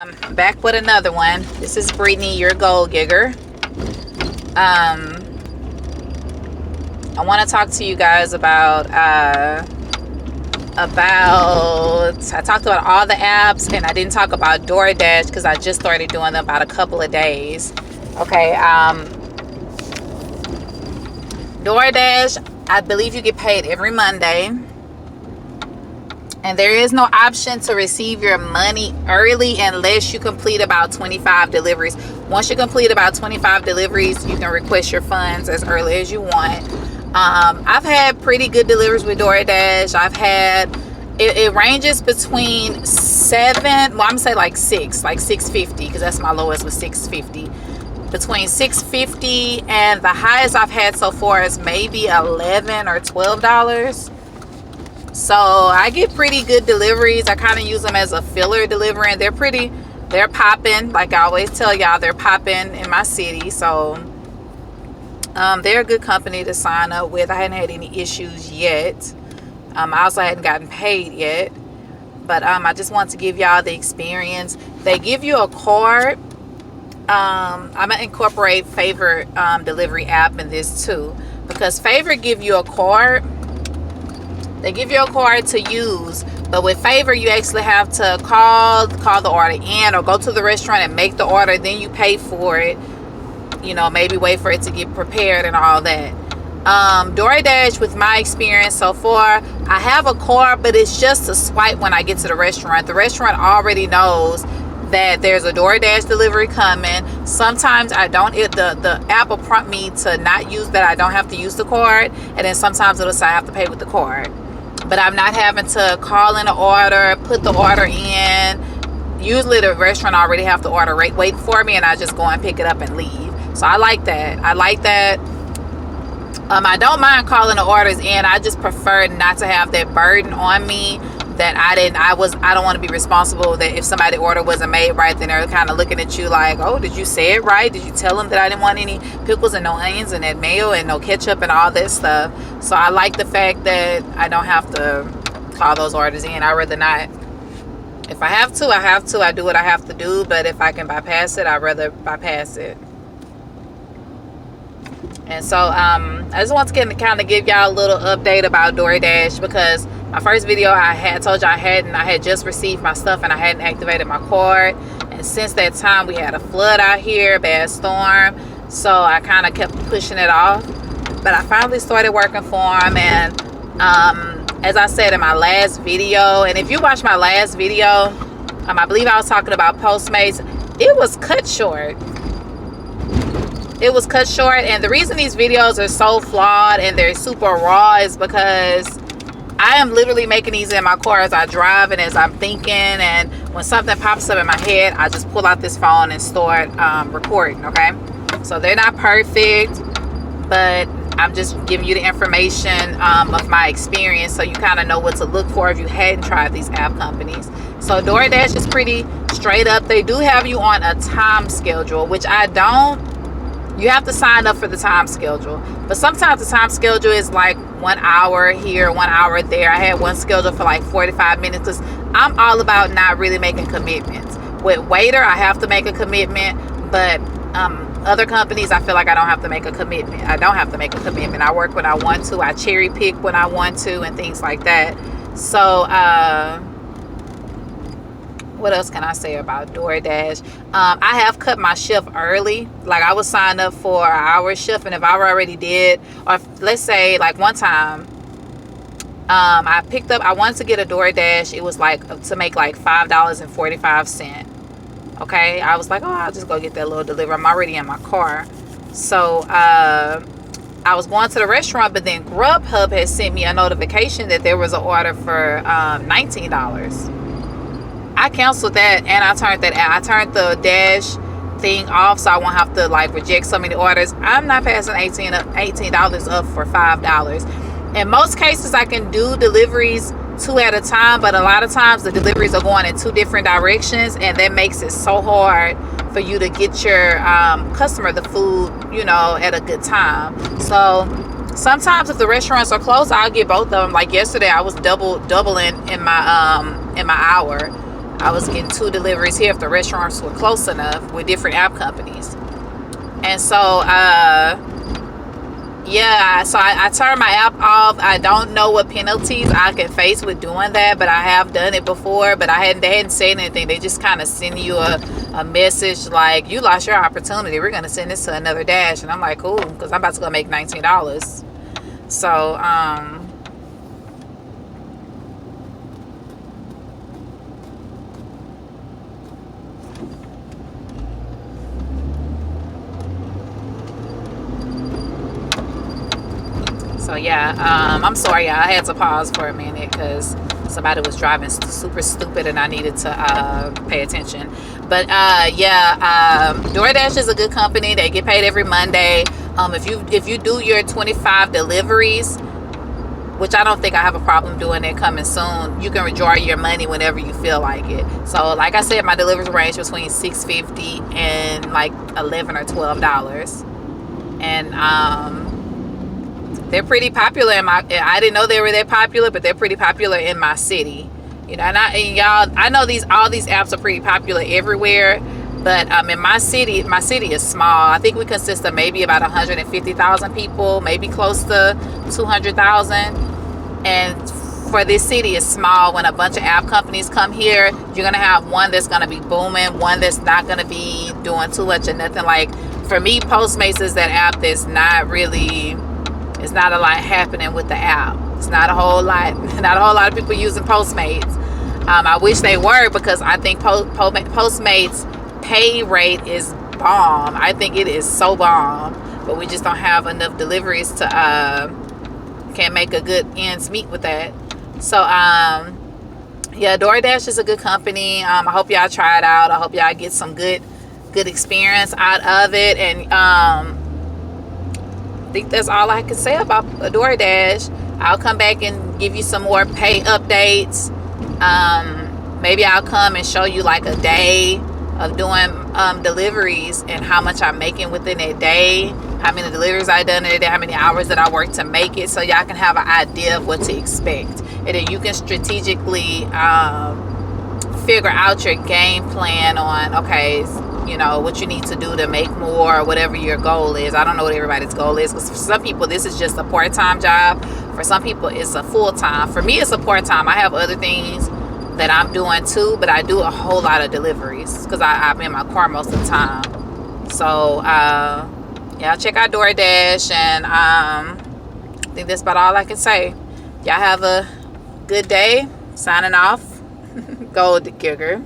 I'm back with another one. This is Brittany, your gold digger. I want to talk to you guys about I talked about all the apps, and I didn't talk about Doordash because I just started doing them about a couple of days. Okay, Doordash, I believe you get paid every Monday, and there is no option to receive your money early unless you complete about 25 deliveries. Once you complete about 25 deliveries, you can request your funds as early as you want. I've had pretty good deliveries with Doordash. I've had it ranges between 7, well, I'm gonna say like 650, because that's my lowest was 650. Between 650 and the highest I've had so far is maybe $11 or $12. So I get pretty good deliveries. I kind of use them as a filler delivery, and they're popping. Like I always tell y'all, they're popping in my city. So they're a good company to sign up with. I hadn't had any issues yet. I also hadn't gotten paid yet, but I just want to give y'all the experience. They give you a card. I'm gonna incorporate Favor delivery app in this too, because Favor give you a card. They give you a card to use, but with Favor you actually have to call the order in, or go to the restaurant and make the order, then you pay for it, you know, maybe wait for it to get prepared and all that. Doordash, with my experience so far, I have a card, but it's just a swipe when I get to the restaurant. The restaurant already knows that there's a Doordash delivery coming. Sometimes I don't, the app will prompt me to not use that. I don't have to use the card, and then sometimes it'll say I have to pay with the card. But I'm not having to call in an order, put the order in. Usually the restaurant already have the order waiting for me, and I just go and pick it up and leave. So I like that. I don't mind calling the orders in. I just prefer not to have that burden on me that I don't want to be responsible that if somebody's order wasn't made right, then they're kind of looking at you like, oh, did you say it right? Did you tell them that I didn't want any pickles and no onions and that mayo and no ketchup and all that stuff? So I like the fact that I don't have to call those orders in. I'd rather not. If I have to, I have to. I do what I have to do. But if I can bypass it, I'd rather bypass it. And so I just want to kind of give y'all a little update about Doordash, because my first video I had told you I had just received my stuff and I hadn't activated my card. And since that time we had a flood out here, bad storm, so I kind of kept pushing it off. But I finally started working for them, and as I said in my last video, and if you watch my last video, I believe I was talking about Postmates, it was cut short. It was cut short, and the reason these videos are so flawed and they're super raw is because I am literally making these in my car as I drive and as I'm thinking, and when something pops up in my head, I just pull out this phone and start recording, okay? So they're not perfect, but I'm just giving you the information of my experience, so you kind of know what to look for if you hadn't tried these app companies. So Doordash is pretty straight up. They do have you on a time schedule, which I don't. You have to sign up for the time schedule, but sometimes the time schedule is like 1 hour here, 1 hour there. I had one scheduled for like 45 minutes because I'm all about not really making commitments. With Waiter, I have to make a commitment, but other companies, I feel like I don't have to make a commitment. I work when I want to. I cherry pick when I want to, and things like that. So what else can I say about Doordash? I have cut my shift early. Like I was signed up for an hour shift, and if I already did, or let's say like one time, I wanted to get a Doordash. It was like to make like $5.45. Okay, I was like, oh, I'll just go get that little delivery. I'm already in my car. So I was going to the restaurant, but then Grubhub had sent me a notification that there was an order for $19. I canceled that, and I turned the Dash thing off, so I won't have to like reject so many orders. I'm not passing $18 up for $5. In most cases, I can do deliveries 2 at a time, but a lot of times the deliveries are going in 2 different directions, and that makes it so hard for you to get your customer the food, you know, at a good time. So sometimes if the restaurants are closed, I'll get both of them. Like yesterday, I was doubling in my hour. I was getting 2 deliveries here if the restaurants were close enough with different app companies. And so yeah, so I turned my app off. I don't know what penalties I can face with doing that, but I have done it before. But they hadn't said anything. They just kind of send you a message like, you lost your opportunity, we're gonna send this to another Dash. And I'm like, cool, because I'm about to go make $19. So so yeah, I'm sorry, I had to pause for a minute because somebody was driving super stupid and I needed to pay attention. But DoorDash is a good company. They get paid every Monday. If you do your 25 deliveries, which I don't think I have a problem doing it coming soon, you can withdraw your money whenever you feel like it. So like I said, my deliveries range between $6.50 and like $11 or $12. And they're pretty popular I didn't know they were that popular, but they're pretty popular in my city. You know, and I know all these apps are pretty popular everywhere, but in my city is small. I think we consist of maybe about 150,000 people, maybe close to 200,000. And for this city is small. When a bunch of app companies come here, you're gonna have one that's gonna be booming, one that's not gonna be doing too much or nothing. Like for me, Postmates is that app that's not really. It's not a lot happening with the app. It's not a whole lot of people using Postmates. I wish they were, because I think Postmates pay rate is bomb. I think it is so bomb, but we just don't have enough deliveries to can't make a good ends meet with that. So yeah, DoorDash is a good company. I hope y'all try it out. I hope y'all get some good experience out of it. And I think that's all I can say about DoorDash. I'll come back and give you some more pay updates. Maybe I'll come and show you like a day of doing deliveries and how much I'm making within a day, how many deliveries I done in a day, how many hours that I work to make it, so y'all can have an idea of what to expect. And then you can strategically figure out your game plan on, okay, you know, what you need to do to make more, or whatever your goal is. I don't know what everybody's goal is, because for some people this is just a part-time job. For some people it's a full-time. For me, it's a part-time. I have other things that I'm doing too, but I do a whole lot of deliveries because I'm in my car most of the time. So yeah, check out DoorDash. And I think that's about all I can say. Y'all have a good day. Signing off. Gold Digger.